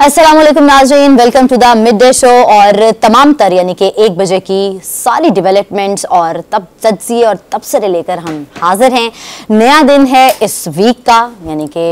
अस्सलाम वालेकुम नाज़रीन, welcome to the mid day show. और तमाम तर यानी कि 1 बजे की सारी डेवलपमेंट्स और तब तजिए और तबसरे लेकर हम हाजिर हैं। नया दिन है इस वीक का यानी कि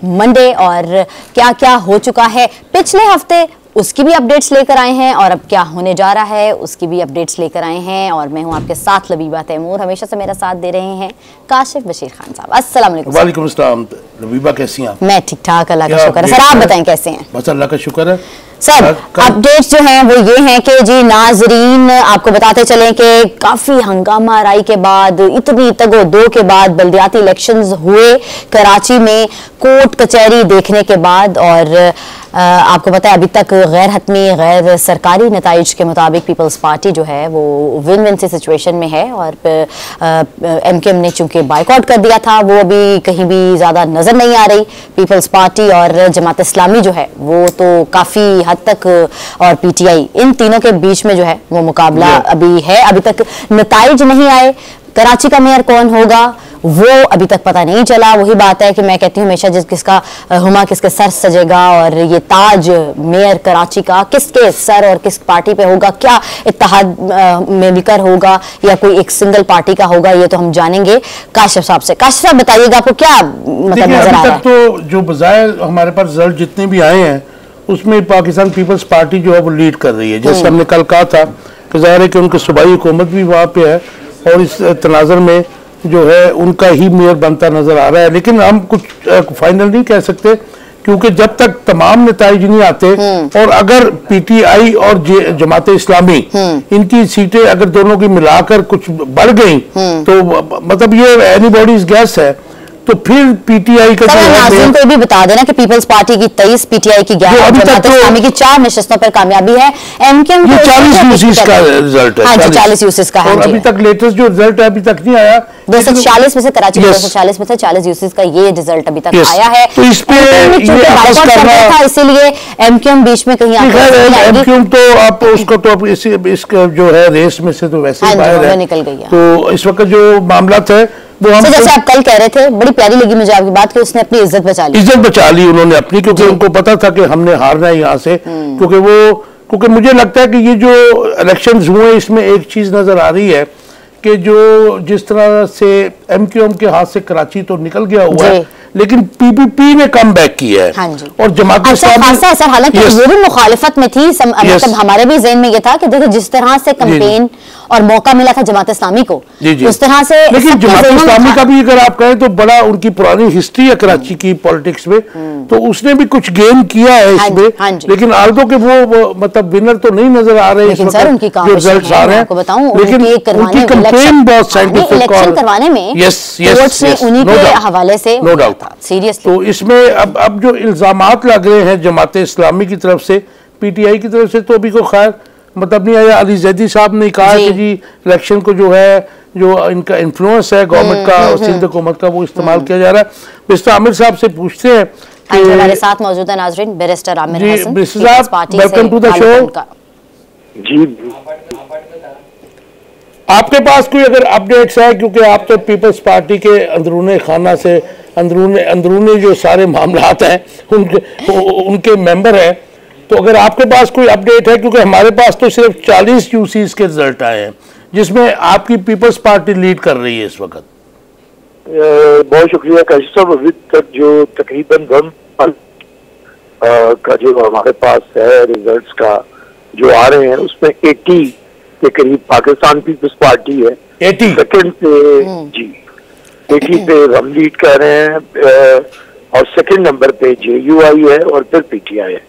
मंडे, और क्या क्या हो चुका है पिछले हफ्ते उसकी भी अपडेट्स लेकर आए हैं, और अब क्या होने जा रहा है उसकी भी अपडेट्स लेकर आए हैं। और मैं हूं आपके साथ लबीबा तैमूर, हमेशा से मेरा साथ दे रहे हैं काशिफ बशीर खान साहब। अस्सलाम वालेकुम। वालेकुम अस्सलाम। लबीबा कैसी हैं आप? मैं ठीक ठाक, अल्लाह का शुक्र है। सर आप बताएं कैसे हैं? बस अल्लाह का शुक्र है। सर अपडेट्स जो हैं वो ये हैं कि जी नाजरीन आपको बताते चलें कि काफ़ी हंगामा राई के बाद, इतनी तगो-दो के बाद बल्दियाती इलेक्शंस हुए कराची में कोर्ट कचहरी देखने के बाद। और आपको पता है अभी तक गैर हतमी गैर सरकारी नताइज के मुताबिक पीपल्स पार्टी जो है वो विन विन सी सिचुएशन में है। और MKM ने चूंकि बाइकआउट कर दिया था, वो अभी कहीं भी ज़्यादा नज़र नहीं आ रही। पीपल्स पार्टी और जमात इस्लामी जो है वो तो काफ़ी हद तक, और PTI, इन तीनों के बीच में जो है वो मुकाबला अभी है। अभी तक नताइज नहीं आए। कराची का मेयर कौन होगा वो अभी तक पता नहीं चला। वही बात है कि मैं कहती हूँ हमेशा किसका हुमा किसके सर सजेगा, और ये ताज मेयर कराची का किसके सर और किस पार्टी पे होगा, क्या इत्तेहाद में मिलकर होगा या कोई एक सिंगल पार्टी का होगा, ये तो हम जानेंगे काशिफ साहब से। काशिफ साहब बताइएगा आपको क्या मतलब नजर आ रहा है? तो जो बजाय हमारे पास रिजल्ट जितने भी आए हैं उसमें पाकिस्तान पीपल्स पार्टी जो है वो लीड कर रही है। जैसे हमने कल कहा था कि जाहिर है कि उनकी सूबाई हुकूमत भी वहाँ पे है, और इस तनाजर में जो है उनका ही मेयर बनता नजर आ रहा है। लेकिन हम कुछ फाइनल नहीं कह सकते, क्योंकि जब तक तमाम नताइज नहीं आते, और अगर PTI और जमात इस्लामी इनकी सीटें अगर दोनों की मिलाकर कुछ बढ़ गई तो मतलब ये एनीबॉडीज गैस है। तो फिर PTI का नाज़रीन को भी बता देना कि पीपल्स पार्टी की 23, PTI की 11, जमात इस्लामी की 4 नशस्तों पर कामयाबी है। MKM ये 40 यूसीस का रिजल्ट है। हाँ जी, 40 यूसीस का है। और अभी तक लेटेस्ट जो रिजल्ट है अभी तक नहीं आया। 246 में से कराची में 246 में से 40 यूसीस का ये रिजल्ट अभी तक आया है। तो इस पे था, इसीलिए MKM बीच में कहीं MKM तो आप उसको तो इसका जो है रेस में से तो वैसे ही बाहर है, निकल गई है। तो इस वक्त जो मामला है वो हम जैसे आप कल कह रहे थे, बड़ी प्यारी लगी मुझे आपकी बात कि उसने अपनी इज्जत बचा ली उन्होंने अपनी, क्योंकि उनको पता था कि हमने हारना है यहाँ से। क्योंकि मुझे लगता है कि ये जो इलेक्शंस हुए इसमें एक चीज नजर आ रही है कि जो जिस तरह से MKM के हाथ से कराची तो निकल गया हुआ है, लेकिन PPP ने कम बैक किया है। हाँ और जमात सर हालांकि ये भी मुखालिफत में थी, मतलब हमारे भी ज़हन में ये था कि देखो जिस तरह से कैंपेन और मौका मिला था जमात इस्लामी को, उस तरह से। लेकिन जमात इस्लामी का भी अगर आप कहें तो बड़ा उनकी पुरानी हिस्ट्री है कराची की पॉलिटिक्स में, तो उसने भी कुछ गेन किया है इसमें। लेकिन आल्दो के वो मतलब विनर तो नहीं नजर आ रहे हैं। सर उनकी जो रिजल्ट आ रहे हैं, लेकिन उनकी कैंपेन बहुत साइंटिफिक इलेक्शन करवाने में उन्हीं के हवाले से नो डाउट सीरियसली। तो इसमें अब जो इल्जामात लग रहे हैं जमात इस्लामी की तरफ से, PTI की तरफ से तो अभी को खैर मतलब नहीं आया। अली जैदी साहब ने कहा कि जी इलेक्शन को जो है जो इनका इन्फ्लुएंस है गवर्नमेंट का और सिंध हुकूमत का वो इस्तेमाल किया जा रहा है। मिस्टर आमिर साहब से पूछते हैं कि हमारे साथ मौजूद है नाज़रीन barrister Aamir Hasan, welcome to the show जी। आपके पास कोई अगर अपडेट्स है, क्योंकि आप तो पीपल्स पार्टी के अंदरूनी खाना से अंदरूनी जो सारे मामलात हैं उनके मेंबर हैं, तो अगर आपके पास कोई अपडेट है, क्योंकि हमारे पास तो सिर्फ 40 यूसीस के रिजल्ट आए हैं जिसमें आपकी पीपल्स पार्टी लीड कर रही है इस वक्त। बहुत शुक्रिया काशिफ साहब। अभी तक जो तकरीबन 1 का जो हमारे पास है रिजल्ट्स का जो आ रहे हैं उसमें 80 के करीब पाकिस्तान पीपल्स पार्टी है। 80 सेकंड पे जी 80 पे हम लीड कर रहे हैं, और सेकंड नंबर पे JUI है और फिर PTI है।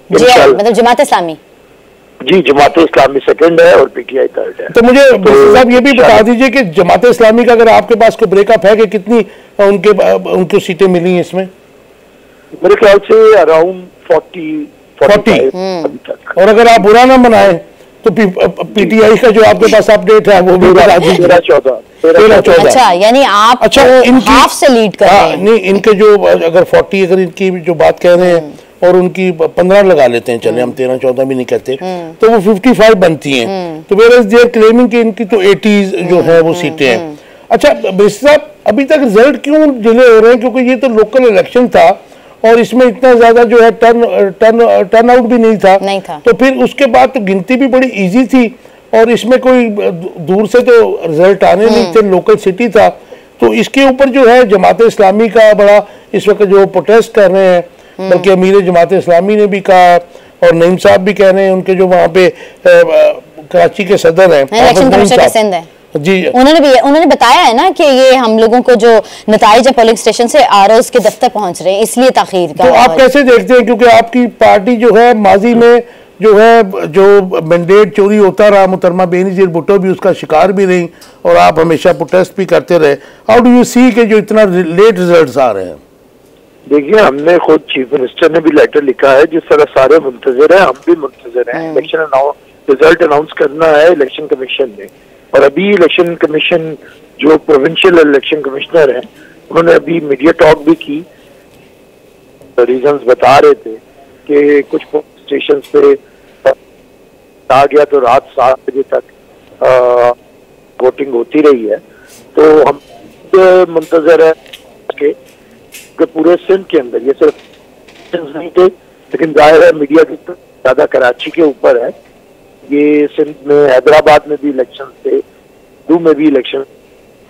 मतलब जमात इस्लामी जी, जमात इस्लामी सेकंड है और PTI थर्ड है। तो मुझे साहब ये भी बता दीजिए कि जमात इस्लामी का अगर आपके पास कोई ब्रेकअप है कि कितनी उनको सीटें मिली हैं इसमें? मेरे ख्याल से अराउंड 40 अभी तक। और अगर आप बुरा ना बनाए तो PTI का जो आपके पास अपडेट है वो भी बता दीजिए। 13-14। अच्छा, यानी आप हाफ से लीड कर रहे हैं। नहीं, इनके जो अगर 40 अगर इनकी जो बात कह रहे हैं और उनकी 15 लगा लेते हैं, चले हम 13-14 भी नहीं कहते, तो वो 55 बनती हैं। तो वेयर इज देयर क्लेमिंग कि इनकी तो 80 जो है वो सीटें हैं। अच्छा साहब, अभी तक रिजल्ट क्यों डिले हो रहे हैं? क्योंकि ये तो लोकल इलेक्शन था और इसमें इतना ज्यादा जो है टर्न आउट भी नहीं था। तो फिर उसके बाद तो गिनती भी बड़ी इजी थी और इसमें कोई दूर से तो रिजल्ट आने नहीं थे, लोकल सिटी था। तो इसके ऊपर जो है जमात इस्लामी का बड़ा इस वक्त जो प्रोटेस्ट कर रहे हैं, बल्कि अमीर जमात इस्लामी ने भी कहा और नईम साहब भी कह रहे हैं, उनके जो वहाँ पे कराची के सदर हैं इलेक्शन कमीशन के सिंध है जी, उन्होंने बताया है ना कि ये हम लोगों को जो नताइज पोलिंग स्टेशन से आरओज़ के दफ्तर पहुंच रहे हैं, इसलिए ताखीर का। तो आप कैसे देखते हैं, क्योंकि आपकी पार्टी जो है माजी में जो है जो मैंडेट चोरी होता रहा, मुहतरमा बेनज़ीर भुट्टो भी उसका शिकार भी रही और आप हमेशा प्रोटेस्ट भी करते रहे, हाउ डू यू सी के जो इतना लेट रिजल्ट्स आ रहे हैं? देखिए, हमने खुद चीफ मिनिस्टर ने भी लेटर लिखा है, जिस तरह सारे मुंतजर हैं, हम भी मुंतजर हैं। इलेक्शन रिजल्ट अनाउंस करना है इलेक्शन कमीशन ने, और अभी इलेक्शन कमीशन जो प्रोविंशियल इलेक्शन कमिश्नर हैं, उन्होंने अभी मीडिया टॉक भी की, रीजंस बता रहे थे कि कुछ स्टेशन पे आ गया तो रात 7 बजे तक वोटिंग होती रही है। तो हम मुंतजर है कि पूरे सिंध के अंदर, ये सिर्फ नहीं थे, लेकिन जाहिर है मीडिया की ज्यादा कराची के ऊपर है। ये सिंध में, हैदराबाद में भी इलेक्शन थे, दू में भी इलेक्शन,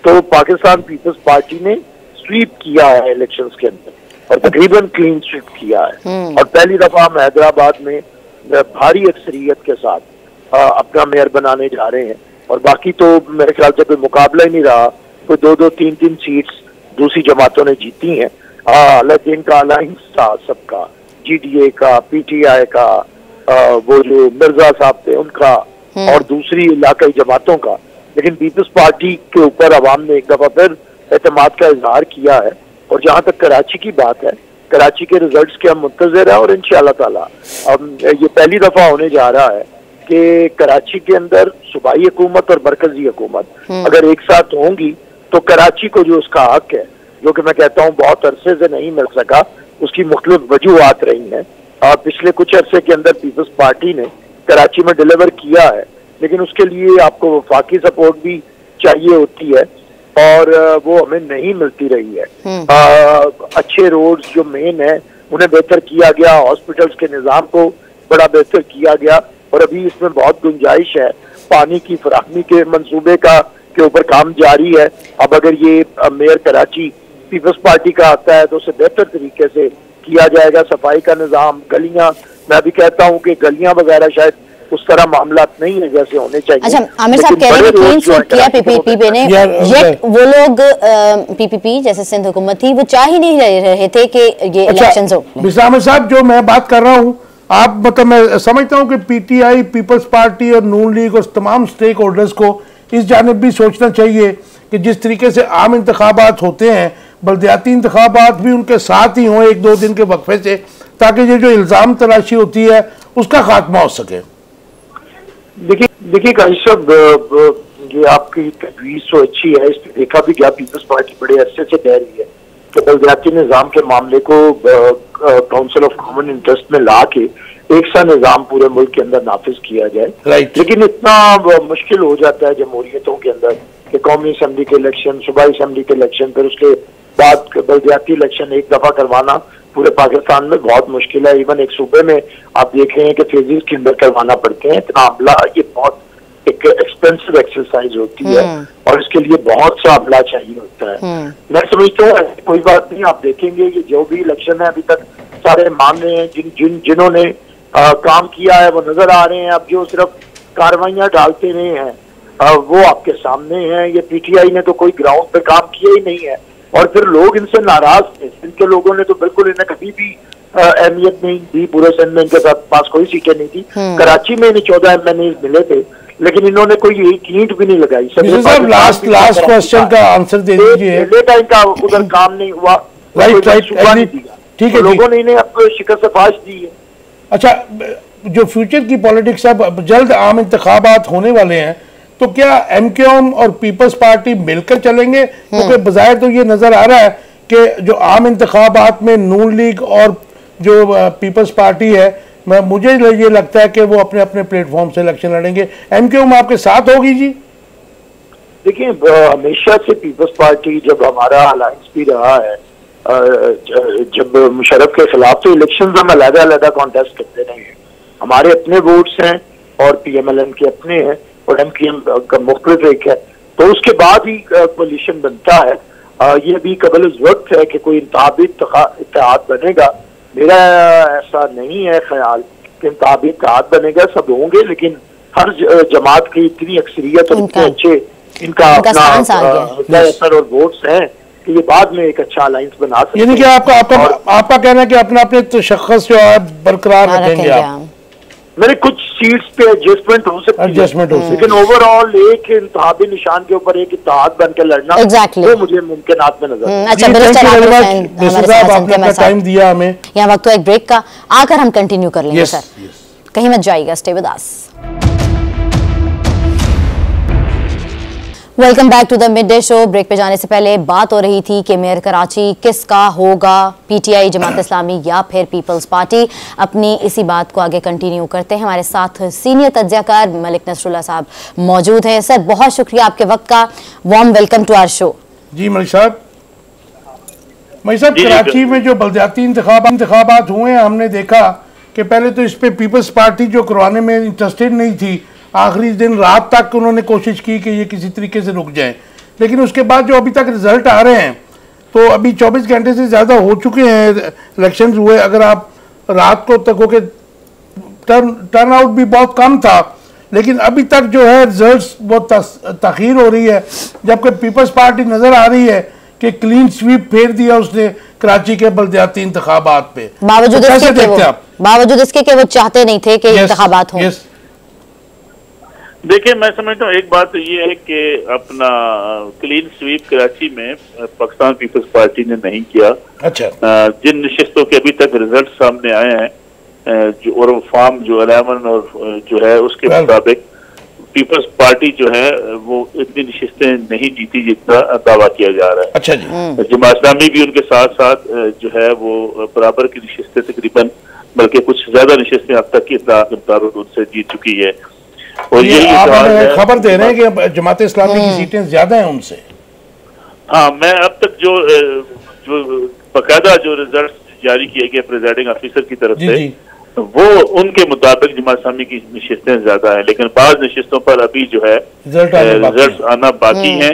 तो पाकिस्तान पीपल्स पार्टी ने स्वीप किया है इलेक्शंस के अंदर और तकरीबन क्लीन स्वीप किया है। और पहली दफा हम हैदराबाद में भारी अक्सरियत के साथ अपना मेयर बनाने जा रहे हैं, और बाकी तो मेरे ख्याल से कोई मुकाबला ही नहीं रहा, कोई 2-2, 3-3 सीट्स दूसरी जमातों ने जीती हैं। हालांकि इनका अलायंस था सबका, GDA का, PTI का, वो जो मिर्जा साहब थे उनका और दूसरी इलाकाई जमातों का, लेकिन पीपल्स पार्टी के ऊपर अवाम ने एक दफा फिर एतमाद का इजहार किया है। और जहां तक कराची की बात है, कराची के रिजल्ट्स के हम मुंतज़िर हैं और इंशाअल्लाह ताला ये पहली दफा होने जा रहा है कि कराची के अंदर सूबाई हुकूमत और मरकजी हुकूमत अगर एक साथ होंगी तो कराची को जो उसका हक है, जो कि मैं कहता हूँ बहुत अरसे से नहीं मिल सका, उसकी मुख्तलिफ वजूहात रही हैं। पिछले कुछ अरसे के अंदर पीपल्स पार्टी ने कराची में डिलीवर किया है, लेकिन उसके लिए आपको वफाकी सपोर्ट भी चाहिए होती है और वो हमें नहीं मिलती रही है। अच्छे रोड्स जो मेन है उन्हें बेहतर किया गया, हॉस्पिटल्स के निज़ाम को बड़ा बेहतर किया गया, और अभी इसमें बहुत गुंजाइश है। पानी की फराहमी के मंसूबे के ऊपर काम जारी है। अब अगर ये मेयर कराची पीपल्स पार्टी का आता है तो उसे बेहतर तरीके से किया जाएगा। सफाई का निज़ाम, गलियां, मैं भी कहता हूँ कि गलियां वगैरह शायद उस तरह मामला नहीं है जैसे होने चाहिए। अच्छा, आमिर साहब कह रहे हैं क्लीन स्वीप किया पीपीपी ने, येट वो लोग पीपीपी जैसे सिंध हुकूमत थी वो चाह ही नहीं रहे थे कि ये इलेक्शंस हो। बिस्लाम साहब, जो मैं बात कर रहा हूँ, आप मतलब मैं समझता हूँ कि PTI, पीपल्स पार्टी और नून लीग और तमाम स्टेक होल्डर्स को इस जानिब भी सोचना चाहिए कि जिस तरीके से आम इंतखाबात होते हैं, बल्दियाती इंतखाबात भी उनके साथ ही हों 1-2 दिन के वक्फे से, ताकि ये जो इल्ज़ाम तलाशी होती है उसका खात्मा हो सके। देखिए काजी साहब, ये आपकी तजवीज़ तो अच्छी है, इस पर देखा भी गया, पीपल्स पार्टी बड़े अरसे से कह रही है कि बल्दियाती निज़ाम के मामले को काउंसिल ऑफ कॉमन इंटरेस्ट में ला के एक सा निज़ाम पूरे मुल्क के अंदर नाफिज किया जाए। लेकिन इतना मुश्किल हो जाता है जमहूरियतों के अंदर कि कौमी असम्बली के इलेक्शन, सूबाई असम्बली के इलेक्शन, फिर उसके बाद बल्दियाती इलेक्शन एक दफा करवाना पूरे पाकिस्तान में बहुत मुश्किल है। इवन एक सूबे में आप देख रहे हैं कि फेजेस के अंदर करवाना पड़ते हैं, इतना अमला, ये बहुत एक एक्सपेंसिव एक्सरसाइज होती है और इसके लिए बहुत सा अमला चाहिए होता है। मैं समझता हूँ कोई बात नहीं, आप देखेंगे ये जो भी इलेक्शन है अभी तक सारे मामले हैं जिन्होंने काम किया है वो नजर आ रहे हैं। अब जो सिर्फ कार्रवाइयां डालते रहे हैं वो आपके सामने हैं। ये PTI ने तो कोई ग्राउंड पे काम किया ही नहीं है और फिर लोग इनसे नाराज थे। इनके लोगों ने तो बिल्कुल इन्हें कभी भी अहमियत नहीं दी, पूरे सिंध में इनके पास कोई सीटें नहीं थी। कराची में इन्हें 14 MNA मिले थे, लेकिन इन्होंने कोई एक ईंट भी नहीं लगाई। लास्ट क्वेश्चन का आंसर दे दीजिए। टाइम का उधर काम नहीं हुआ, ठीक है, लोगों ने इन्हें अब शिकस्त दी है। अच्छा, जो फ्यूचर की पॉलिटिक्स अब जल्द आम इंतखाबात होने वाले हैं, तो क्या MQM और पीपल्स पार्टी मिलकर चलेंगे? क्योंकि बज़ाहिर तो ये नजर आ रहा है कि जो आम इंतखाबात में नून लीग और जो पीपल्स पार्टी है, मुझे ये लगता है कि वो अपने अपने प्लेटफॉर्म से इलेक्शन लड़ेंगे। MQM आपके साथ होगी जी? देखिए, हमेशा से पीपल्स पार्टी जब हमारा अलायंस भी रहा है जब मुशर्रफ के खिलाफ तो इलेक्शन हम अलग अलग कॉन्टेस्ट करते रहे हैं, हमारे अपने वोट्स हैं और PMLN के अपने हैं और MKM का मुख्तलिफ एक है, तो उसके बाद ही कोलिशन बनता है। ये भी कबल वक्त है कि कोई इंतखाबी इत्तेहाद बनेगा। मेरा ऐसा नहीं है ख्याल कि इंतखाबी इत्तेहाद बनेगा, सब होंगे, लेकिन हर जमात की इतनी अक्सरियत और इतने अच्छे इनका अपना असर और वोट्स हैं कि ये बाद में एक अच्छा अलायंस बना सकते हैं। यानी कि आपका कहना है कि अपना अपने तशख्खुस जो है बरकरार रखेंगे आप? मेरे कुछ सीट्स पे एडजस्टमेंट हो सकती है, लेकिन ओवरऑल एक इंतहाबी निशान के ऊपर एक इत्तेहाद बन के लड़ना तो मुझे मुमकिनात में नजर। अच्छा, आपने टाइम दिया हमें। यहाँ वक्त एक ब्रेक का, आकर हम कंटिन्यू कर लेंगे सर, कहीं मत जाइएगा, stay with us. Welcome back to the mid day show. Break पे जाने से पहले बात हो रही थी कि मेयर कराची किसका होगा, PTI, जमात इस्लामी या फिर पीपल्स पार्टी। अपनी इसी बात को आगे कंटिन्यू करते हैं। हमारे साथ सीनियर तज्ज़ियाकार मलिक नसरुल्लाह साहब मौजूद हैं। सर, बहुत शुक्रिया आपके वक्त का, warm welcome to our show. जी मलिक साहब, कराची में जो बलदियाती इंतखाबात हुए हैं, हमने देखा कि पहले तो इस पे पीपल्स पार्टी जो करवाने में इंटरेस्टेड नहीं थी, आखिरी दिन रात तक उन्होंने कोशिश की कि ये किसी तरीके से रुक जाए, लेकिन उसके बाद जो अभी तक रिजल्ट आ रहे हैं, तो अभी 24 घंटे से ज़्यादा हो चुके हैं इलेक्शन हुए। अगर आप रात को तक हो के टर्न आउट भी बहुत कम था, लेकिन अभी तक जो है रिजल्ट्स बहुत तखीर हो रही है, जबकि पीपल्स पार्टी नज़र आ रही है कि क्लीन स्वीप फेर दिया उसने कराची के बलदियाती इंतखाबात पे। बावजूद इसके कि वो चाहते नहीं थे कि इंतखाबात हों। देखिए, मैं समझता हूँ एक बात तो ये है कि अपना क्लीन स्वीप कराची में पाकिस्तान पीपल्स पार्टी ने नहीं किया। अच्छा। जिन नशिस्तों के अभी तक रिजल्ट सामने आए हैं, जो और फॉर्म जो 11 और जो है उसके मुताबिक पीपल्स पार्टी जो है वो इतनी नशिस्तें नहीं जीती जितना दावा किया जा रहा है। अच्छा जी। जमात इस्लामी भी उनके साथ साथ जो है वो बराबर की नशिस्तें तकरीबन, बल्कि कुछ ज्यादा नशिस्तें अब तक की इत्तलाह के मुताबिक उनसे जीत चुकी है। और ये खबर दे रहे हैं कि जमात इस्लामी की सीटें ज्यादा हैं उनसे। हाँ, मैं अब तक जो बाकायदा जो रिजल्ट जारी किए गए प्रेजाइडिंग ऑफिसर की तरफ से, वो उनके मुताबिक जमात इस्लामी की नशिस्तें ज्यादा हैं, लेकिन बाज नशिस्तों पर अभी जो है रिजल्ट आना बाकी हैं,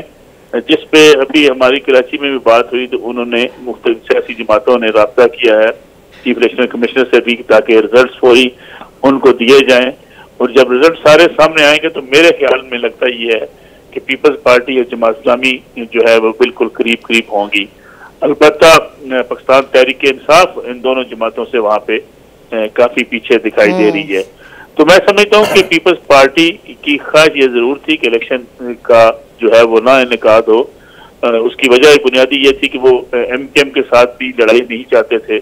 जिस पे अभी हमारी कराची में भी बात हुई तो उन्होंने मुख्तलिफ सियासी जमातों ने राब्ता किया है चीफ इलेक्शन कमिश्नर से भी, ताकि रिजल्ट फौरी उनको दिए जाएं। और जब रिजल्ट सारे सामने आएंगे तो मेरे ख्याल में लगता ये है कि पीपल्स पार्टी और जमात इस्लामी जो है वो बिल्कुल करीब होंगी। अलबत्ता पाकिस्तान तहरीक इंसाफ इन दोनों जमातों से वहाँ पे काफी पीछे दिखाई दे रही है। तो मैं समझता हूँ कि पीपल्स पार्टी की ख्वाहिश ये जरूर थी कि इलेक्शन का जो है वो ना इनेकाद हो। उसकी वजह बुनियादी ये थी कि वो MKM के साथ भी लड़ाई नहीं चाहते थे,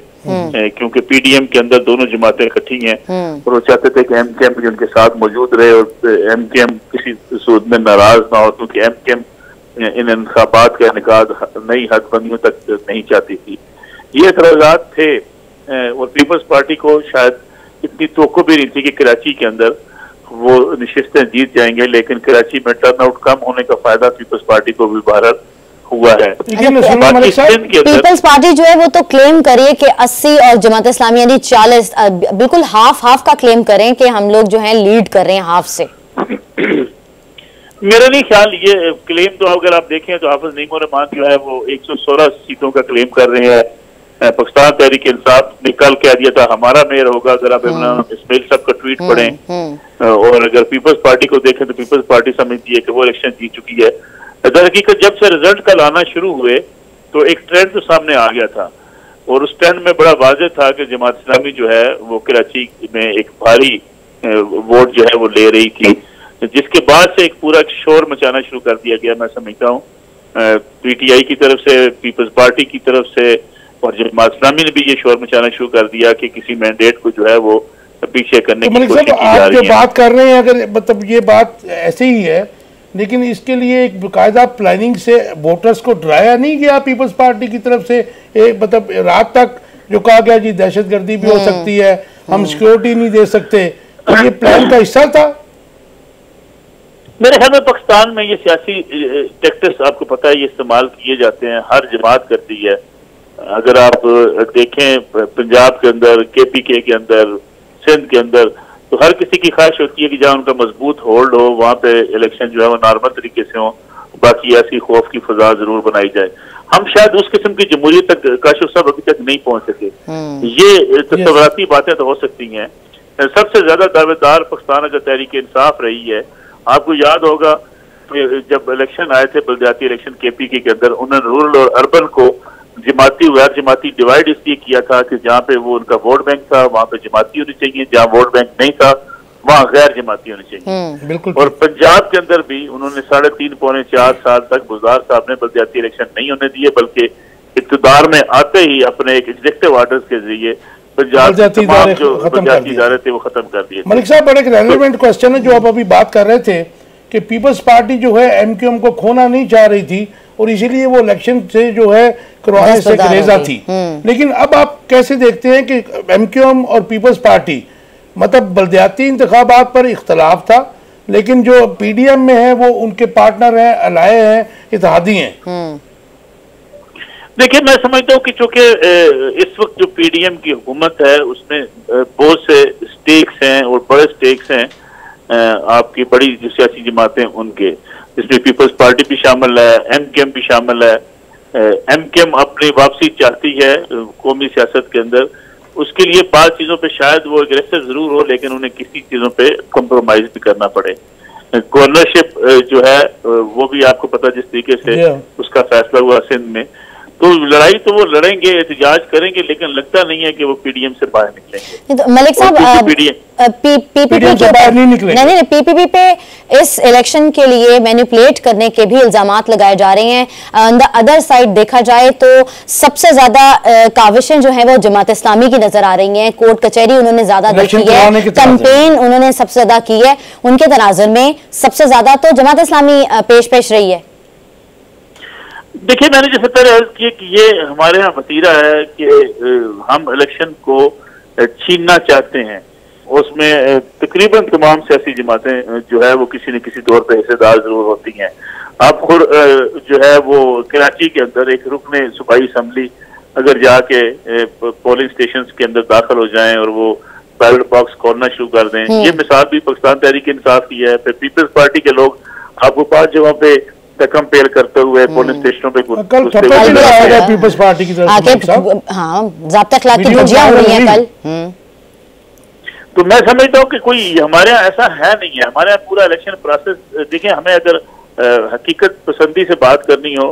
क्योंकि PDM के अंदर दोनों जमातें इकट्ठी हैं और वो चाहते थे कि MKM भी उनके साथ मौजूद रहे और MKM किसी सूरत में नाराज ना हो, क्योंकि MKM इन इंतखाबात का इनेकाद नई हदबंदियों तक नहीं चाहती थी। ये एतराज़ात थे और पीपल्स पार्टी को शायद इतनी तवक्को भी नहीं थी कि कराची के अंदर वो नशिस्तें जीत जाएंगे, लेकिन कराची में टर्नआउट कम होने का फायदा पीपल्स पार्टी को भी बहरहाल हुआ है। पीपल्स पार्टी जो है वो तो क्लेम करिए कि 80 और जमात इस्लामी यानी 40, बिल्कुल हाफ का क्लेम करें कि हम लोग जो है लीड कर रहे हैं हाफ से। मेरा नहीं ख्याल ये क्लेम, तो अगर आप देखें तो हाफिज नईम उर रहमान जो है वो 116 सीटों का क्लेम कर रहे हैं। पाकिस्तान तहरीक इंसाफ ने कल कह दिया था हमारा मेयर होगा। अगर आप इस्माइल साहब का ट्वीट पढ़ें और अगर पीपल्स पार्टी को देखें तो पीपल्स पार्टी समझती है कि वो इलेक्शन जीत चुकी है। दर हकीकत जब से रिजल्ट कल आना शुरू हुए तो एक ट्रेंड तो सामने आ गया था और उस ट्रेंड में बड़ा वाज़ेह था कि जमात इस्लामी जो है वो कराची में एक भारी वोट जो है वो ले रही थी, जिसके बाद से एक पूरा शोर मचाना शुरू कर दिया गया। मैं समझता हूँ PTI की तरफ से, पीपल्स पार्टी की तरफ से और जमात इस्लामी ने भी ये शोर मचाना शुरू कर दिया कि किसी मैंडेट को जो है वो पीछे करने की कोशिश की जा रही है। बात कर रहे हैं, अगर मतलब ये बात ऐसे ही है, लेकिन इसके लिए एक बाकायदा प्लानिंग से वोटर्स को डराया नहीं गया पीपल्स पार्टी की तरफ से? एक मतलब रात तक जो कहा गया जी दहशतगर्दी भी हो सकती है, हम सिक्योरिटी नहीं दे सकते, तो ये प्लान का हिस्सा था? मेरे ख्याल में पाकिस्तान में ये सियासी टैक्टिक्स आपको पता है ये इस्तेमाल किए जाते हैं, हर जमात करती है। अगर आप देखें पंजाब के अंदर, KPK के अंदर, सिंध के अंदर, तो हर किसी की ख्वाहिश होती है कि जहाँ उनका मजबूत होल्ड हो वहाँ पे इलेक्शन जो है वो नॉर्मल तरीके से हो, बाकी ऐसी खौफ की फजा जरूर बनाई जाए। हम शायद उस किस्म की जमहूरियत तक काशिफ साहब अभी तक नहीं पहुंच सके। ये तस्वराती बातें तो हो सकती हैं। सबसे ज्यादा दावेदार पाकिस्तान अगर तहरीक इंसाफ रही है, आपको याद होगा जब इलेक्शन आए थे, बलदियाती इलेक्शन KPK के अंदर, उन्होंने रूरल और अर्बन को जमाती गैर जमाती डिवाइड इसलिए किया था कि जहाँ पे वो उनका वोट बैंक था वहाँ पे जमाती होनी चाहिए, जहाँ वोट बैंक नहीं था वहाँ गैर जमाती होनी चाहिए। बिल्कुल। और पंजाब के अंदर भी उन्होंने 3.5 पौने 4 साल तक बुज़दार साहब ने बलदियाती इलेक्शन नहीं होने दिए, बल्कि इक़्तिदार में आते ही अपने एक एग्जीक्यूटिव ऑर्डर्स के जरिए पंजाब जो बलदियाती इदारे थे वो खत्म कर दिए। मलिक साहब, बड़े रेलेवेंट क्वेश्चन है जो आप अभी बात कर रहे थे कि पीपल्स पार्टी जो है MQM को खोना नहीं चाह रही थी और इसीलिए वो इलेक्शन से जो है करवाने से गुरेजा थी। लेकिन अब आप कैसे देखते हैं कि MQM और पीपल्स पार्टी, मतलब बलदियाती इंतखाबात पर इख्तलाफ था, लेकिन जो PDM में है वो उनके पार्टनर हैं, अलाए हैं, इत्तेहादी हैं। देखिए, मैं समझता हूँ कि चूंकि इस वक्त जो PDM की हुकूमत है उसमें बहुत से स्टेक्स हैं और बड़े स्टेक्स हैं आपकी बड़ी जो सियासी जमातें उनके, जिसमें पीपल्स पार्टी भी शामिल है, MQM भी शामिल है। MQM अपनी वापसी चाहती है कौमी सियासत के अंदर, उसके लिए बाद चीजों पे शायद वो अग्रेसिव जरूर हो, लेकिन उन्हें किसी चीजों पे कॉम्प्रोमाइज भी करना पड़े। गवर्नरशिप जो है वो भी आपको पता जिस तरीके से उसका फैसला हुआ सिंध में, तो लड़ाई तो वो लड़ेंगे, एहतजाज करेंगे, लेकिन लगता नहीं है कि वो PDM से बाहर निकलेंगे। तो मलिक साहब, PPP पे इस इलेक्शन के लिए मैनिपुलेट करने के भी इल्जामात लगाए जा रहे हैं। ऑन द अदर साइड देखा जाए तो सबसे ज्यादा काविशें जो है वो जमात इस्लामी की नजर आ रही हैं। कोर्ट कचहरी उन्होंने ज्यादा देखी है, कैंपेन उन्होंने सबसे ज्यादा की है, उनके तनाजुर में सबसे ज्यादा तो जमात इस्लामी पेश रही है। देखिए, मैंने जैसे पहले अर्ज किया कि ये हमारे यहाँ वतीरा है कि हम इलेक्शन को छीनना चाहते हैं। उसमें तकरीबन तमाम सियासी जमातें जो है वो किसी न किसी तौर पर हिस्सेदार जरूर होती हैं। आप खुद जो है वो कराची के अंदर एक रुकने सूबाई असम्बली अगर जाके पोलिंग स्टेशन के अंदर दाखिल हो जाएं और वो बैलेट बॉक्स खोलना शुरू कर दें, ये मिसाल भी पाकिस्तान तहरीक इंसाफ की है। फिर पीपल्स पार्टी के लोग आपको 5 जगहों पे कंपेयर करते हुए पुलिस स्टेशनों पे पीपल्स पार्टी की तरफ कल। तो मैं समझता हूँ कि कोई हमारे यहाँ ऐसा है नहीं है। हमारे यहाँ पूरा इलेक्शन प्रोसेस देखिए, हमें अगर हकीकत पसंदी से बात करनी हो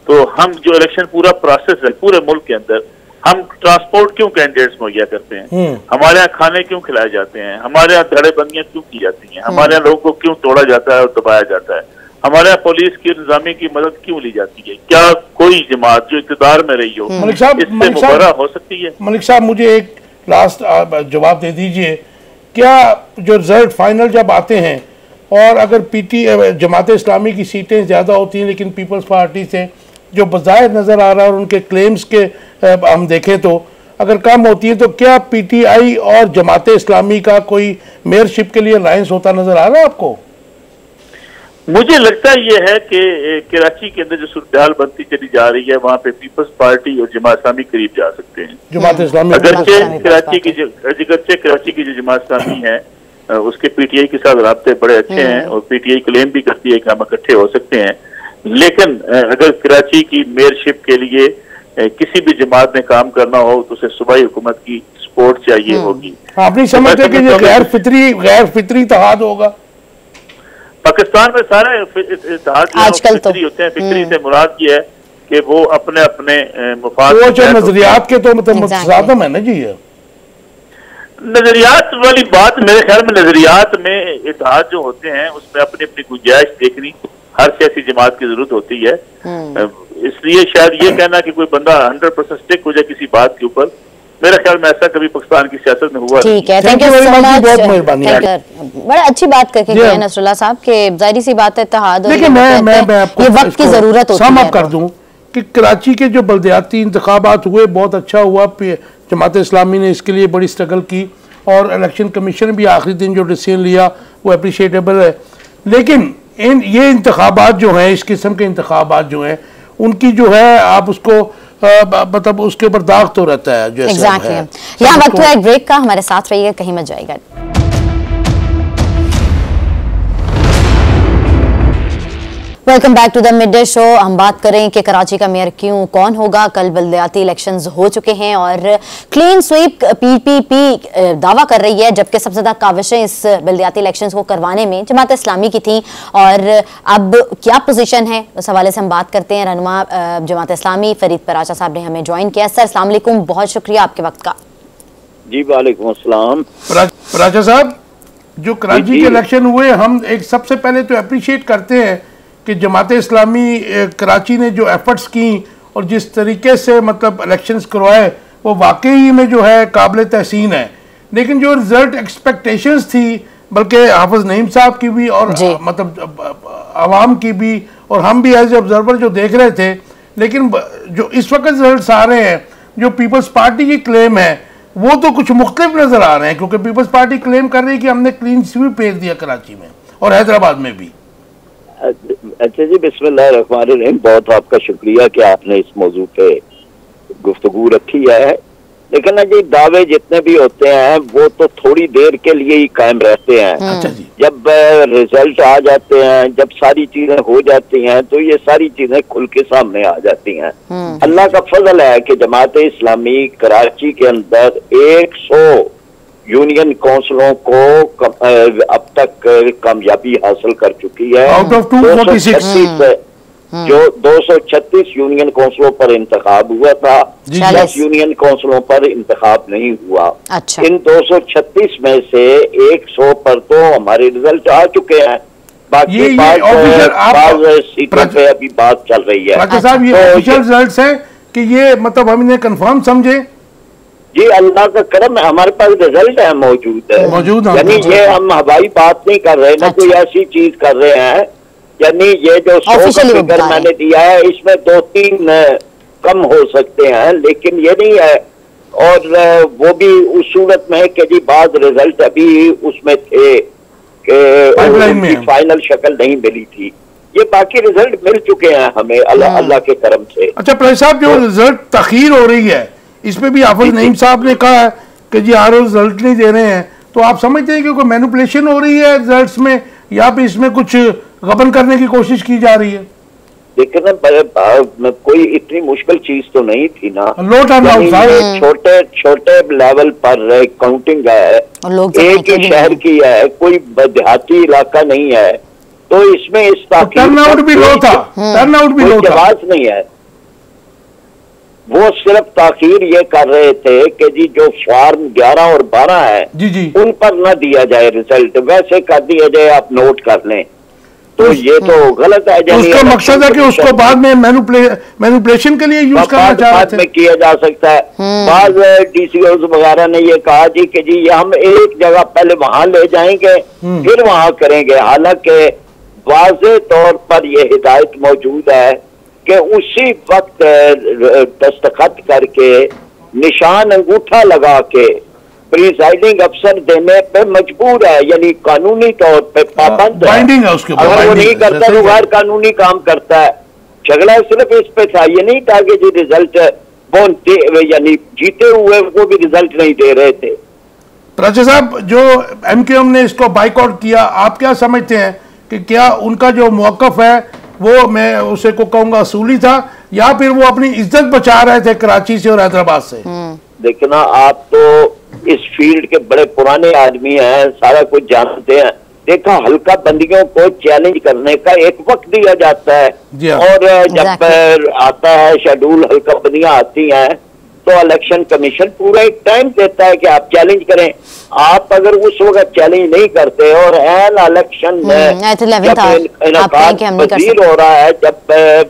तो हम जो इलेक्शन पूरा प्रोसेस है पूरे मुल्क के अंदर, हम ट्रांसपोर्ट क्यों कैंडिडेट्स मुहैया करते हैं, हमारे यहाँ खाने क्यों खिलाए जाते हैं, हमारे यहाँ धड़ेबंदियां क्यों की जाती हैं, हमारे यहाँ लोगों को क्यों तोड़ा जाता है और दबाया जाता है, हमारे यहाँ पुलिस की इंतजामी की मदद क्यों ली जाती है। क्या कोई जमात जो इक़्तिदार में रही हो इससे मुबर्रा हो सकती है? मलिक साहब, मुझे एक लास्ट जवाब दे दीजिए, क्या जो रिजल्ट फाइनल जब आते हैं और अगर जमात इस्लामी की सीटें ज़्यादा होती हैं लेकिन पीपल्स पार्टी से जो बज़ाहिर नज़र आ रहा है और उनके क्लेम्स के हम देखें तो अगर कम होती है, तो क्या PTI और जमात इस्लामी का कोई मेयरशिप के लिए अलायंस होता नज़र आ रहा है आपको? मुझे लगता ये है कि कराची के अंदर जो सूरत बनती चली जा रही है वहाँ पे पीपल्स पार्टी और जमात इस्लामी करीब जा सकते हैं। जमात इस्लामी अगरचे कराची की जो जमात इस्लामी है उसके PTI के साथ राब्ते बड़े अच्छे हैं और PTI क्लेम भी करती है कि हम इकट्ठे हो सकते हैं, लेकिन अगर कराची की मेयरशिप के लिए किसी भी जमात में काम करना हो तो उसे सूबाई हुकूमत की सपोर्ट चाहिए होगी। आप नहीं समझते कि ये गैर फितरी इत्तेहाद होगा? पाकिस्तान में सारे इत्तेहाद आजकल तो होते हैं। फिक्री से मुराद ये है कि वो अपने अपने मुफाद नजरियात के तो मतलब है ना जी। नजरियात वाली बात मेरे ख्याल में नजरियात में इत्तेहाद जो होते हैं उसमें अपनी अपनी गुंजाइश देखनी हर सियासी जमात की जरूरत होती है। इसलिए शायद ये कहना कि कोई बंदा 100% स्टिक हो जाए किसी बात के ऊपर, मेरे ख्याल में ऐसा कभी पाकिस्तान की सियासत में हुआ। ठीक है, थैंक यू सो मच, बहुत मेहरबानी। बड़ा अच्छी बात करके गए नसरुल्लाह साहब के जाहिर सी बात है इत्तेहाद देखिए मैं ये वक्त की जरूरत होती है। सम अप कर दूं कि कराची के जो बलदियाती इंतखाबात हुए बहुत अच्छा हुआ, जमात इस्लामी ने इसके लिए बड़ी स्ट्रगल की और इलेक्शन कमीशन भी आखिरी दिन जो डिसीजन लिया वो अप्रिशिएटेबल है। लेकिन ये इंतखाबात जो हैं, इस किस्म के इंतखाबात जो हैं, उनकी जो है आप उसको मतलब उसके ऊपर दाग तो रहता है जो एग्जैक्टली। यहाँ वक्त हुआ एक ब्रेक का, हमारे साथ रहिएगा, कहीं मत जाएगा। Welcome back to the mid day show. हम बात करें कि कराची का मेयर क्यों कौन होगा। कल बल्दियाती इलेक्शंस हो चुके हैं और क्लीन स्वीप पीपीपी दावा कर रही है, जबकि सबसे ज्यादा काविशें इस बल्दियाती इलेक्शंस को करवाने में जमात इस्लामी की थी। और अब क्या पोजीशन है, उस हवाले से हम बात करते हैं। रहनुमा जमात इस्लामी फरीद पराचा साहब ने हमें ज्वाइन किया। सर अस्सलाम वालेकुम, बहुत शुक्रिया आपके वक्त का। जी वालेकुम अस्सलाम। पराचा साहब, जो कराची के इलेक्शन हुए, हम एक सबसे पहले तो अप्रिशिएट करते हैं कि जमात इस्लामी कराची ने जो एफर्ट्स की और जिस तरीके से मतलब इलेक्शंस करवाए वो वाकई में जो है काबिल तहसीन है। लेकिन जो रिजल्ट एक्सपेक्टेशंस थी, बल्कि हाफिज नईम साहब की भी और मतलब आवाम की भी और हम भी एज ऑब्जर्वर जो देख रहे थे, लेकिन जो इस वक्त रिजल्ट आ रहे हैं, जो पीपल्स पार्टी की क्लेम है वो तो कुछ मुख्तलिफ नजर आ रहे हैं। क्योंकि पीपल्स पार्टी क्लेम कर रही है कि हमने क्लीन स्वीप भेज दिया कराची में और हैदराबाद में भी। अच्छा जी, बिस्मिल्लाहिर्रहमानिर्रहीम। बहुत आपका शुक्रिया कि आपने इस मौजू पे गुफ्तगू रखी है। लेकिन ना जी, दावे जितने भी होते हैं वो तो थोड़ी देर के लिए ही कायम रहते हैं। अच्छा जी। जब रिजल्ट आ जाते हैं, जब सारी चीजें हो जाती हैं, तो ये सारी चीजें खुल के सामने आ जाती हैं। अल्लाह का फजल है कि जमात इस्लामी कराची के अंदर 100 यूनियन काउंसिलों को अब तक कामयाबी हासिल कर चुकी है। आउट ऑफ 246 जो 236 यूनियन काउंसिलों पर इंतखाब हुआ था, 10 यूनियन काउंसिलों पर इंतखाब नहीं हुआ। अच्छा। इन 236 में से 100 पर तो हमारे रिजल्ट आ चुके हैं। बाकी बात सीटों पे अभी बात चल रही है। साहब, ये ऑफिशियल रिजल्ट्स हैं कि ये मतलब हम इन्हें कंफर्म समझे? जी, अल्लाह का करम है, हमारे पास रिजल्ट है, मौजूद है। यानी ये हम हवाई बात नहीं कर रहे, ना कोई ऐसी चीज कर रहे हैं। यानी ये जो 100 का फिगर मैंने दिया है, इसमें 2-3 कम हो सकते हैं, लेकिन ये नहीं है। और वो भी उस सूरत में कि जी बाद रिजल्ट अभी उसमें थे कि फाइनल शक्ल नहीं मिली थी। ये बाकी रिजल्ट मिल चुके हैं हमें अल्लाह के करम से। अच्छा प्रधान साहब, जो रिजल्ट तखीर हो रही है, इसमें भी हाफिज नईम साहब ने कहा है कि जी आर रिजल्ट नहीं दे रहे हैं, तो आप समझते हैं कि कोई मैनिपुलेशन हो रही है रिजल्ट्स में, या फिर इसमें कुछ गबन करने की कोशिश की जा रही है? लेकिन कोई इतनी मुश्किल चीज तो नहीं थी ना। लो टर्नआउट, छोटे छोटे लेवल पर काउंटिंग है, एक ही शहर की है, कोई देहाती इलाका नहीं है, तो इसमें इस टर्नआउट भी लो था, टर्नआउट भी लो था, जवाब नहीं है। वो सिर्फ ताखीर ये कर रहे थे कि जी जो फॉर्म 11 और 12 है जी उन पर न दिया जाए रिजल्ट, वैसे कर दिया जाए, आप नोट कर लें। तो ये तो गलत है। उसका मकसद है कि उसको बाद में मैनिपुलेशन के लिए यूज करना चाह रहे थे। में किया जा सकता है। बाद डीसीओज वगैरह ने ये कहा जी कि जी हम एक जगह पहले वहां ले जाएंगे फिर वहां करेंगे। हालांकि वाज़े तौर पर यह हिदायत मौजूद है कि उसी वक्त दस्तखत करके निशान अंगूठा लगा के प्रिजाइडिंग अफसर देने पे मजबूर है, यानी कानूनी तौर पे पाबंद है। अगर वो नहीं करता तो गैर कानूनी काम करता है। झगड़ा सिर्फ इस पे था, ये नहीं था कि जी रिजल्ट वो यानी जीते हुए वो भी रिजल्ट नहीं दे रहे थे। राजा साहब, जो एमक्यूएम ने इसको बाइकआउट किया, आप क्या समझते हैं कि क्या उनका जो मौकफ है वो, मैं उसे को कहूंगा असूली था, या फिर वो अपनी इज्जत बचा रहे थे कराची से और हैदराबाद से? देखना, आप तो इस फील्ड के बड़े पुराने आदमी हैं, सारा कुछ जानते हैं। देखा, हल्का बंदियों को चैलेंज करने का एक वक्त दिया जाता है, और जब आता है शेड्यूल, हल्का बंदियां आती हैं, तो इलेक्शन कमीशन पूरा एक टाइम देता है कि आप चैलेंज करें। आप अगर उस वक्त चैलेंज नहीं करते और एन इलेक्शन में वजीर हो रहा है, जब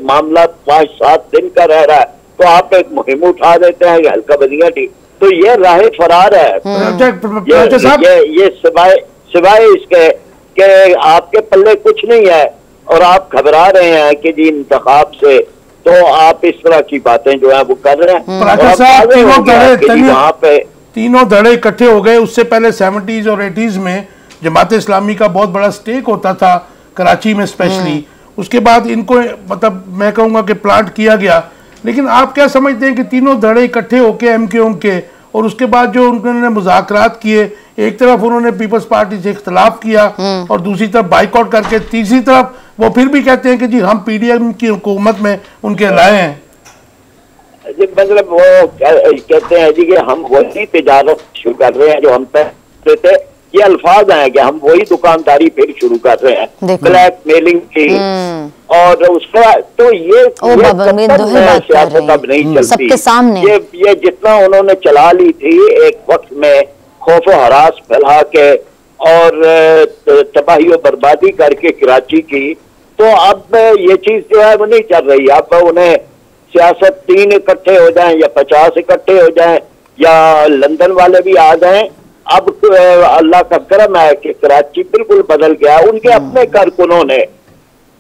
मामला 5-7 दिन का रह रहा है, तो आप एक मुहिम उठा देते हैं हल्का बंदियां ठीक, तो ये राह फरार है। ये सिवाय इसके कि आपके पल्ले कुछ नहीं है और आप घबरा रहे हैं कि जी इंतखाब से, तो आप इस तरह की बातें जो है वो कर रहे हैं। वहाँ पे तीनों धड़े इकट्ठे हो गए। उससे पहले 70s और 80s में जमात इस्लामी का बहुत बड़ा स्टेक होता था कराची में स्पेशली। उसके बाद इनको मतलब मैं कहूँगा कि प्लांट किया गया। लेकिन आप क्या समझते हैं कि तीनों धड़े इकट्ठे होके MKO के और उसके बाद जो उन्होंने मुज़ाकरात किए, एक तरफ उन्होंने पीपल्स पार्टी से इख्तलाफ किया और दूसरी तरफ बाइकआउट करके तीसरी तरफ वो फिर भी कहते हैं कि जी हम PDM की हुकूमत में उनके लाए हैं। जी मतलब वो कहते हैं जी कि हम वही तिजारत शुरू कर रहे हैं जो हम पहले थे, ये अल्फाज हैं कि हम वही दुकानदारी फिर शुरू कर रहे हैं, ब्लैक मेलिंग की। और उसका तो ये सियासत अब नहीं चलती सबके सामने। ये जितना उन्होंने चला ली थी एक वक्त में, खौफ हरास फैला के और तबाही और बर्बादी करके कराची की, तो अब ये चीज जो है वो नहीं चल रही। अब उन्हें सियासत 3 इकट्ठे हो जाएं या 50 इकट्ठे हो जाएं या लंदन वाले भी आ जाएं, अब अल्लाह का करम है कि कराची बिल्कुल बदल गया। उनके अपने कारकुनों ने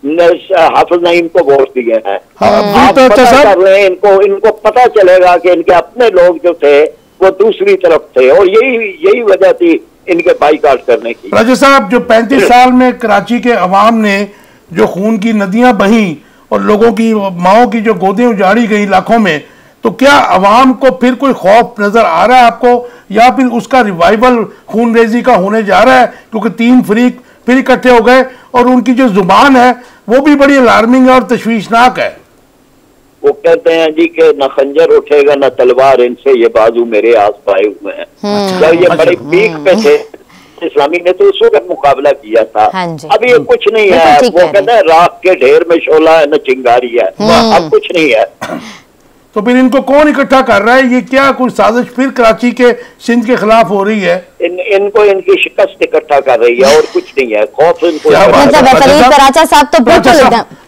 हाफिज नईम को वोट दिए हैं। आप पता कर रहे हैं, इनको पता चलेगा कि इनके अपने लोग जो थे वो दूसरी तरफ थे और यही वजह थी इनके बाइकाट करने की। राजा साहब, जो 35 साल में कराची के अवाम ने जो खून की नदियां बही और लोगों की माओं की जो गोदें उजाड़ी गई लाखों में, तो क्या अवाम को फिर कोई खौफ नजर आ रहा है आपको, या फिर उसका रिवाइवल खून रेजी का होने जा रहा है? क्योंकि 3 फरीक फिर इकट्ठे हो गए और उनकी जो जुबान है वो भी बड़ी अलार्मिंग है और तशवीशनाक है। वो कहते हैं जी कि न खंजर उठेगा न तलवार इनसे, ये बाजू मेरे आस पाए हुए हैं। जब ये बड़े पीक पे थे इस्लामी ने तो उस वक्त मुकाबला किया था। अब ये कुछ नहीं है, वो कहते हैं राख के ढेर में शोला है न चिंगारी है, अब कुछ नहीं है। तो फिर इनको कौन इकट्ठा कर रहा है? ये क्या कोई साजिश फिर कराची के सिंध के खिलाफ हो रही है? इनको इनकी शिकस्त इकट्ठा कर रही है और कुछ नहीं है। खौफ इनको।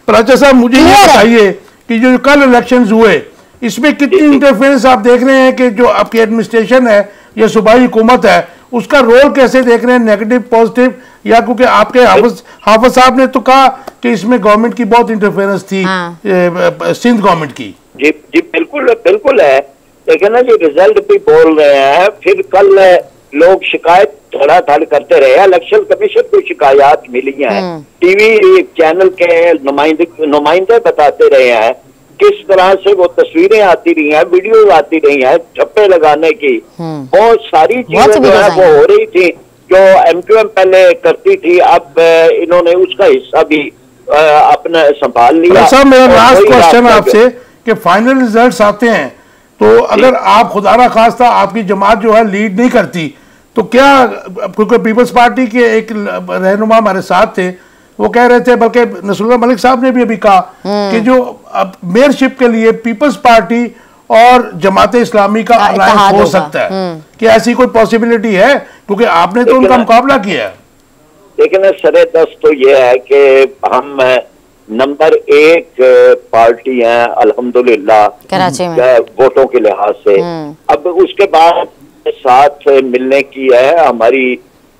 प्राचा साहब, मुझे ये बताइए कि जो कल इलेक्शंस हुए इसमें कितनी इंटरफेरेंस आप देख रहे हैं कि जो आपकी एडमिनिस्ट्रेशन है या सूबाई हुकूमत है उसका रोल कैसे देख रहे हैं, नेगेटिव पॉजिटिव? या क्योंकि आपके हाफिज साहब ने तो कहा कि इसमें गवर्नमेंट की बहुत इंटरफेरेंस थी, सिंध गवर्नमेंट की। जी बिल्कुल है, लेकिन ना जी रिजल्ट भी बोल रहे हैं। फिर कल लोग शिकायत धड़ाधड़ करते रहे, इलेक्शन कमीशन को शिकायत मिली हैं, टीवी चैनल के नुमाइंदे बताते रहे हैं किस तरह से वो तस्वीरें आती रही हैं, वीडियो आती रही हैं, छप्पे लगाने की बहुत सारी चीजें जो है वो हो रही थी जो MQM पहले करती थी। अब इन्होंने उसका हिस्सा भी अपना संभाल लिया। सर, मेरा लास्ट क्वेश्चन आपसे कि फाइनल रिजल्ट्स आते हैं तो अगर आप खुदा ना खास्ता आपकी जमात जो है लीड नहीं करती तो क्या, क्योंकि पीपल्स पार्टी के एक रहनुमा हमारे साथ थे, वो कह रहे थे, बल्कि नसरुल्लाह मलिक साहब ने भी अभी कहा कि जो अब मेयरशिप के लिए पीपल्स पार्टी और जमात इस्लामी का अलायंस हो सकता है, कि ऐसी कोई पॉसिबिलिटी है? क्योंकि आपने तो उनका मुकाबला किया है। लेकिन सरे दस तो ये है कि हम नंबर 1 पार्टी है अल्हम्दुलिल्लाह कराची में वोटों के लिहाज से। अब उसके बाद साथ मिलने की है, हमारी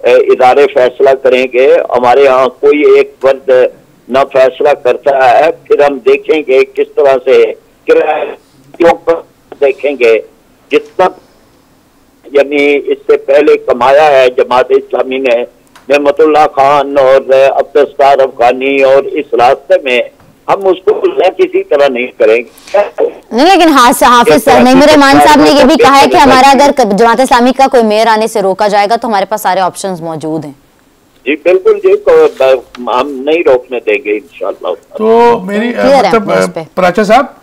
इदारे फैसला करेंगे। हमारे यहाँ कोई एक वर्द न फैसला करता है, फिर हम देखेंगे किस तरह से देखेंगे। जितना यानी इससे पहले कमाया है जमात इस्लामी ने नेमतुल्लाह खान और अब्दुस्तार अफगानी, और इस रास्ते में हम उसको किसी तरह नहीं करेंगे। नहीं, लेकिन हाफिज नईमुर रहमान साहब ने ये भी कहा है कि हमारा अगर जमात इस्लामी का कोई मेयर आने से रोका जाएगा तो हमारे पास सारे ऑप्शंस मौजूद हैं। जी बिल्कुल जी, तो हम नहीं रोकने देंगे इंशाल्लाह। तो मेरी मतलब प्राचा साहब,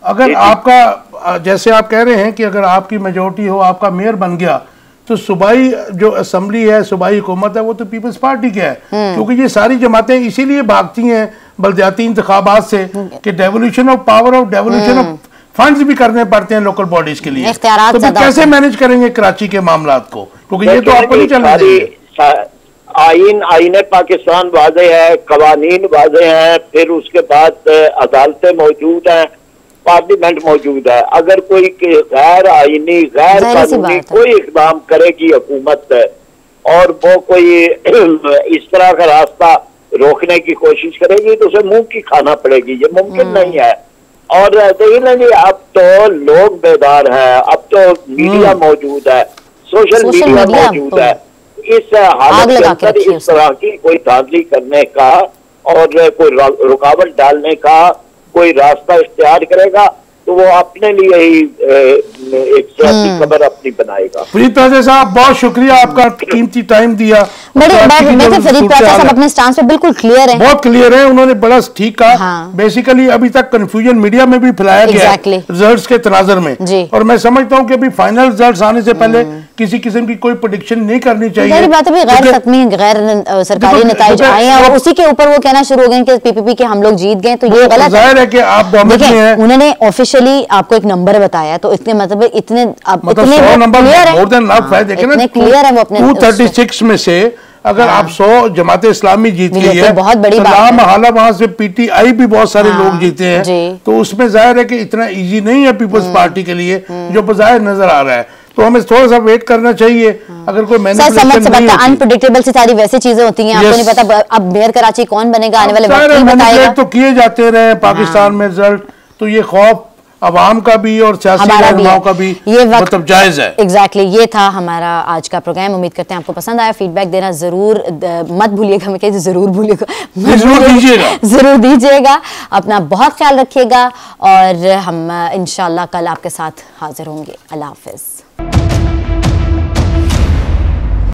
अगर आपका, जैसे आप कह रहे हैं कि अगर आपकी मेजोरिटी हो, आपका मेयर बन गया, तो सूबाई जो असेंबली है, सूबाई हुकूमत है, वो तो पीपल्स पार्टी की है। क्योंकि ये सारी जमातें इसीलिए भागती हैं बल्दियाती इंतखाबात से कि डेवोल्यूशन ऑफ पावर और डेवोल्यूशन ऑफ फंड्स भी करने पड़ते हैं लोकल बॉडीज के लिए। तो फिर कैसे मैनेज करेंगे कराची के मामलात को? क्योंकि ये तो आपको नहीं चलने देंगे। आईने पाकिस्तान वाज़े है, कवानीन वाज़े हैं, फिर उसके बाद अदालतें मौजूद हैं, पार्लियामेंट मौजूद है। अगर कोई गैर आईनी गैर कानूनी कोई इकदाम करेगी हुकूमत और वो कोई इस तरह का रास्ता रोकने की कोशिश करेगी तो उसे मुंह की खाना पड़ेगी, ये मुमकिन नहीं है। और देखिए ना जी, अब तो लोग बेदार हैं, अब तो मीडिया मौजूद है, सोशल मीडिया मौजूद है। इस हालत के अंदर इस तरह की कोई धांधली करने का और कोई रुकावट डालने का कोई रास्ता इख्तियार करेगा तो वो अपने लिए ही एक सियासी खबर अपनी बनाएगा। फरीद प्याजा साहब बहुत शुक्रिया, आपका कीमती टाइम दिया। फरीद प्याजा साहब अपने स्टांस पे बिल्कुल क्लियर है, बहुत क्लियर है, उन्होंने बड़ा ठीक कहा। हाँ। बेसिकली अभी तक कंफ्यूजन मीडिया में भी फैलाया गया है रिजल्ट्स के तनाजर में, और मैं समझता हूँ कि अभी फाइनल रिजल्ट्स आने से पहले किसी किस्म की कोई प्रेडिक्शन नहीं करनी चाहिए। बात है, गैर सतमी गैर सरकारी नताइज आए हैं और उसी के ऊपर वो कहना शुरू हो गए कि पीपीपी के हम लोग जीत गए, तो ये गलत है कि आप गवर्नमेंट में हैं। उन्होंने ऑफिशियली आपको एक नंबर बताया, तो इसके मतलब इतने मतलब 100 नंबर मोर देन इनफ है। देखें ना, क्लियर है वो अपने 236 में से अगर आप 100 जमात इस्लामी जीत गई है, बहुत बड़ी बात है। हाला वहां से पीटीआई भी बहुत सारे लोग जीते हैं, तो उसमें जाहिर है कि इतना इजी नहीं है पीपल्स पार्टी के लिए जो बजाय नजर आ रहा है। तो हमें थोड़ा सा वेट करना चाहिए। अगर कोई अनप्रेडिक्टेबल सी सारी वैसी चीजें होती हैं, आपको नहीं पता अब मेयर कराची कौन बनेगा, आने वाले वक्त ही बताएगा। तो किए जाते रहे पाकिस्तान में रिजल्ट, तो ये खौफ अवाम का भी और सियासी रहनुमाओं का भी ये मतलब जायज है। एग्जैक्टली ये था हमारा आज का प्रोग्राम। उम्मीद करते हैं आपको पसंद आया। फीडबैक देना जरूर मत भूलिएगा, मैं कहती जरूर भूलिएगा, जरूर दीजिएगा। अपना बहुत ख्याल रखिएगा और हम इंशाल्लाह कल आपके साथ हाजिर होंगे। अल्लाह हाफिज।